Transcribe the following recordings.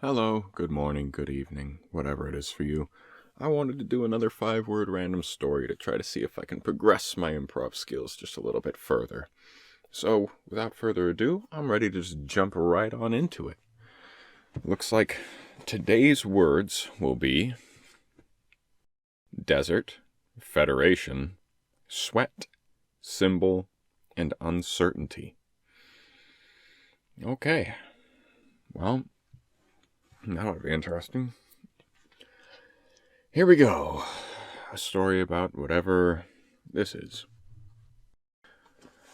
Hello, good morning, good evening, whatever it is for you. I wanted to do another 5-word random story to try to see if I can progress my improv skills just a little bit further. So, without further ado, I'm ready to just jump right on into it. Looks like today's words will be desert, federation, sweat, symbol, and uncertainty. Okay, well, that'll be interesting. Here we go. A story about whatever this is.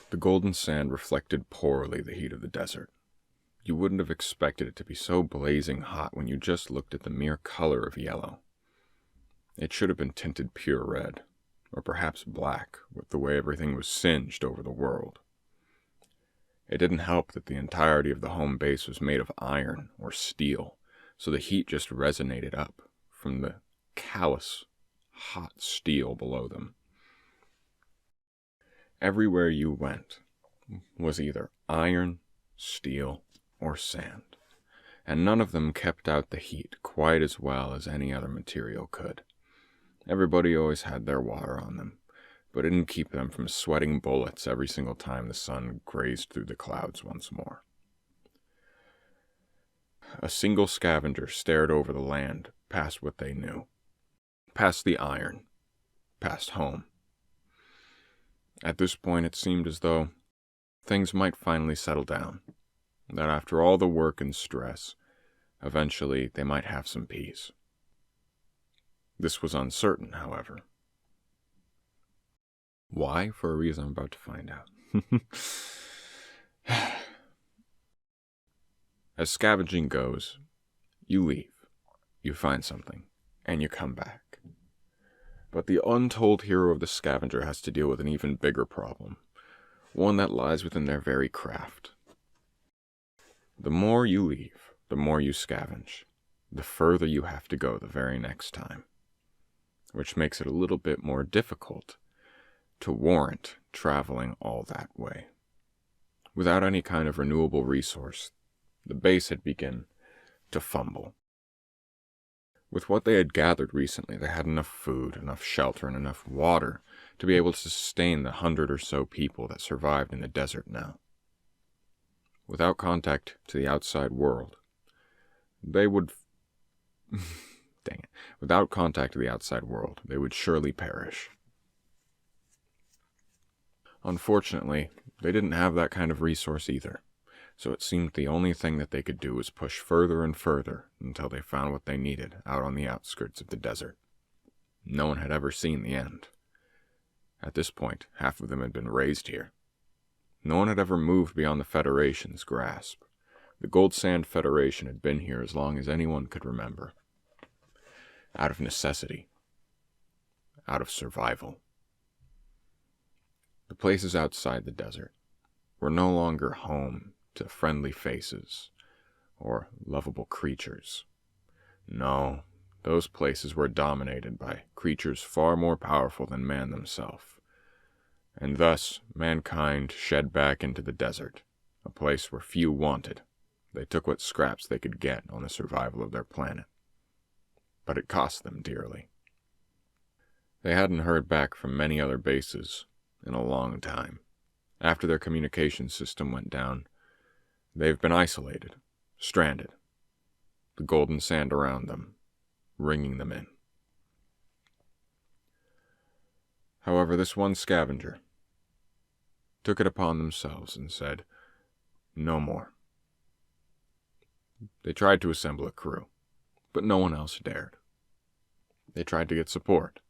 The golden sand reflected poorly the heat of the desert. You wouldn't have expected it to be so blazing hot when you just looked at the mere color of yellow. It should have been tinted pure red, or perhaps black, with the way everything was singed over the world. It didn't help that the entirety of the home base was made of iron or steel, so the heat just resonated up from the callous, hot steel below them. Everywhere you went was either iron, steel, or sand, and none of them kept out the heat quite as well as any other material could. Everybody always had their water on them, but it didn't keep them from sweating bullets every single time the sun grazed through the clouds once more. A single scavenger stared over the land past what they knew, past the iron, past home. At this point, it seemed as though things might finally settle down, that after all the work and stress, eventually they might have some peace. This was uncertain, however. Why? For a reason I'm about to find out. As scavenging goes, you leave, you find something, and you come back. But the untold hero of the scavenger has to deal with an even bigger problem, one that lies within their very craft. The more you leave, the more you scavenge, the further you have to go the very next time, which makes it a little bit more difficult to warrant traveling all that way. Without any kind of renewable resource, the base had begun to fumble. With what they had gathered recently, they had enough food, enough shelter, and enough water to be able to sustain the 100 or so people that survived in the desert now. Without contact to the outside world, they would... Without contact to the outside world, they would surely perish. Unfortunately, they didn't have that kind of resource either, so it seemed the only thing that they could do was push further and further until they found what they needed out on the outskirts of the desert. No one had ever seen the end. At this point, half of them had been raised here. No one had ever moved beyond the Federation's grasp. The Gold Sand Federation had been here as long as anyone could remember. Out of necessity. Out of survival. The places outside the desert were no longer home to friendly faces or lovable creatures. No, those places were dominated by creatures far more powerful than man himself. And thus, mankind shed back into the desert, a place where few wanted. They took what scraps they could get on the survival of their planet. But it cost them dearly. They hadn't heard back from many other bases in a long time. After their communication system went down, they've been isolated, stranded, the golden sand around them, ringing them in. However, this one scavenger took it upon themselves and said, no more. They tried to assemble a crew, but no one else dared. They tried to get support,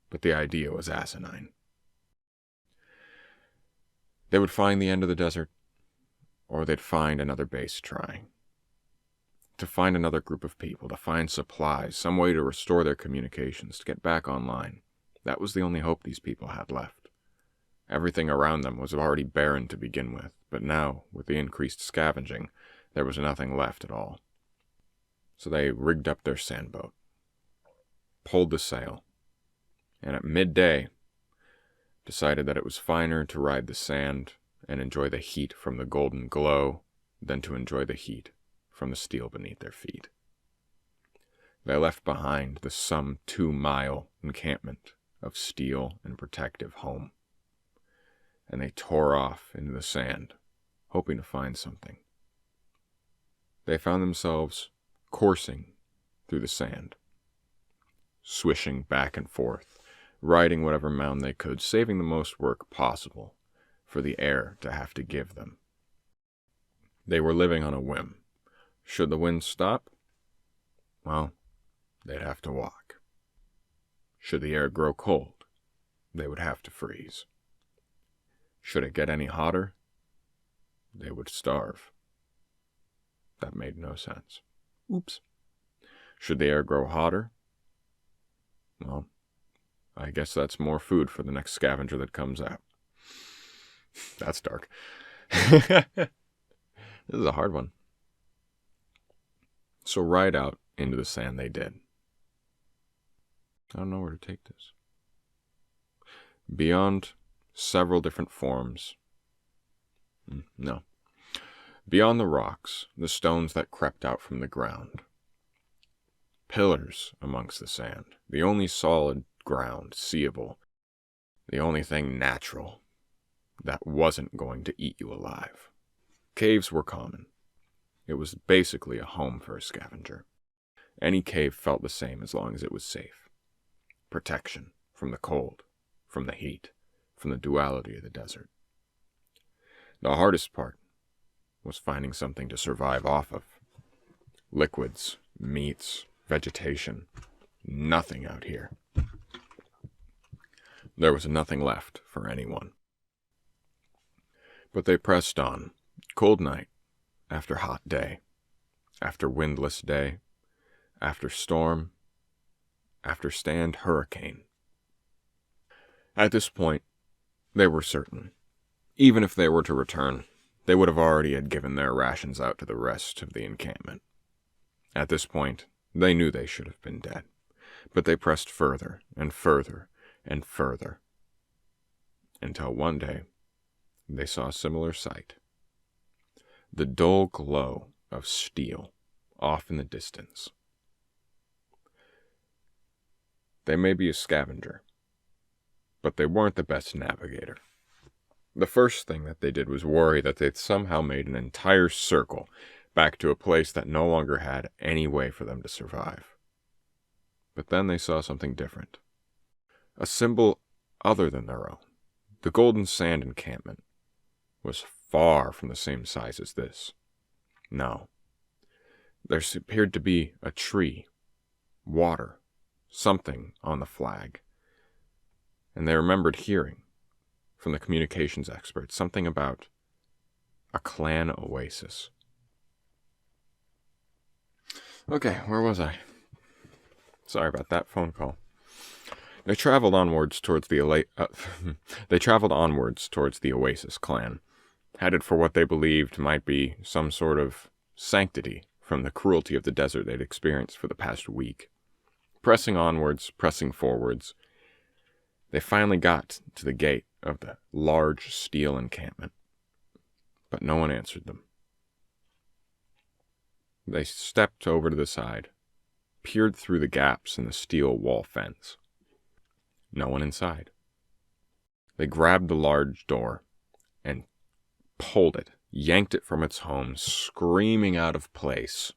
but the idea was asinine. They would find the end of the desert, or they'd find another base trying. To find another group of people, to find supplies, some way to restore their communications, to get back online. That was the only hope these people had left. Everything around them was already barren to begin with, but now, with the increased scavenging, there was nothing left at all. So they rigged up their sandboat, pulled the sail, and at midday, decided that it was finer to ride the sand and enjoy the heat from the golden glow than to enjoy the heat from the steel beneath their feet. They left behind the some 2-mile encampment of steel and protective home, and they tore off into the sand, hoping to find something. They found themselves coursing through the sand, swishing back and forth, riding whatever mound they could, saving the most work possible for the air to have to give them. They were living on a whim. Should the wind stop? Well, they'd have to walk. Should the air grow cold? They would have to freeze. Should it get any hotter? They would starve. That made no sense. Oops. Should the air grow hotter? Well, I guess that's more food for the next scavenger that comes out. That's dark. This is a hard one. So right out into the sand they did. I don't know where to take this. Beyond several different forms. No. Beyond the rocks, the stones that crept out from the ground. Pillars amongst the sand, the only solid ground seeable, the only thing natural that wasn't going to eat you alive. Caves were common. It was basically a home for a scavenger. Any cave felt the same as long as it was safe. Protection from the cold, from the heat, from the duality of the desert. The hardest part was finding something to survive off of. Liquids, meats, vegetation, nothing out here. There was nothing left for anyone. But they pressed on, cold night, after hot day, after windless day, after storm, after stand hurricane. At this point, they were certain, even if they were to return, they would have already had given their rations out to the rest of the encampment. At this point, they knew they should have been dead, but they pressed further and further and further, until one day, they saw a similar sight. The dull glow of steel off in the distance. They may be a scavenger, but they weren't the best navigator. The first thing that they did was worry that they'd somehow made an entire circle back to a place that no longer had any way for them to survive. But then they saw something different. A symbol other than their own. The golden sand encampment was far from the same size as this. No. There appeared to be a tree, water, something on the flag. And they remembered hearing from the communications expert something about a clan oasis. Okay, where was I? Sorry about that phone call. They traveled onwards towards the Oasis clan, headed for what they believed might be some sort of sanctity from the cruelty of the desert they'd experienced for the past week. Pressing onwards, pressing forwards, they finally got to the gate of the large steel encampment, but no one answered them. They stepped over to the side, peered through the gaps in the steel wall fence. No one inside. They grabbed the large door and pulled it, yanked it from its home, screaming out of place,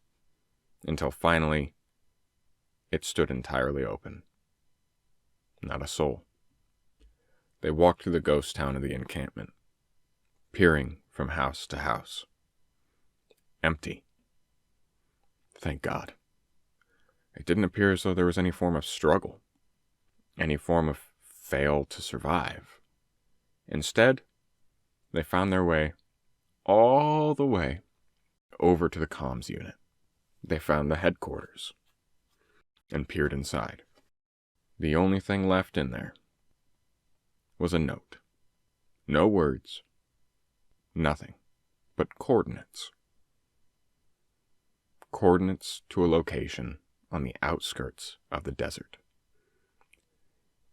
until finally it stood entirely open. Not a soul. They walked through the ghost town of the encampment, peering from house to house. Empty. Thank God. It didn't appear as though there was any form of struggle, any form of fail to survive. Instead, they found their way all the way over to the comms unit. They found the headquarters and peered inside. The only thing left in there was a note. No words, nothing, but coordinates. Coordinates to a location on the outskirts of the desert.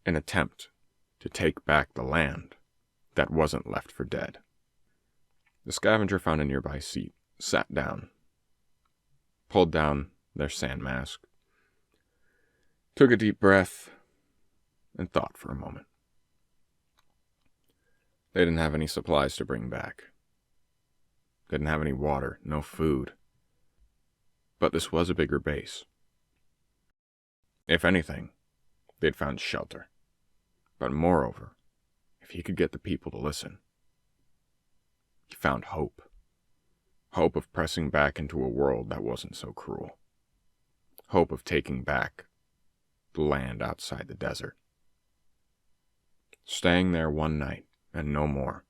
An attempt to take back the land that wasn't left for dead. The scavenger found a nearby seat, sat down, pulled down their sand mask, took a deep breath, and thought for a moment. They didn't have any supplies to bring back. Didn't have any water, no food. But this was a bigger base. If anything, they'd found shelter. But moreover, if he could get the people to listen, he found hope. Hope of pressing back into a world that wasn't so cruel. Hope of taking back the land outside the desert. Staying there one night, and no more.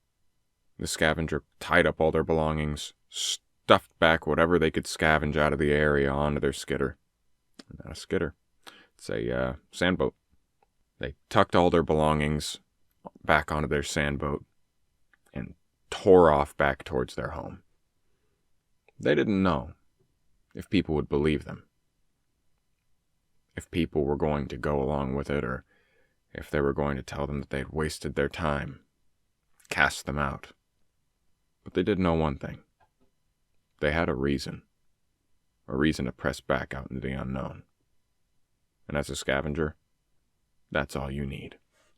The scavenger tied up all their belongings, stuffed back whatever they could scavenge out of the area onto their skitter. Not a skitter. It's a sandboat. They tucked all their belongings back onto their sandboat and tore off back towards their home. They didn't know if people would believe them, if people were going to go along with it, or if they were going to tell them that they had wasted their time, cast them out. But they did know one thing. They had a reason to press back out into the unknown. And as a scavenger, that's all you need.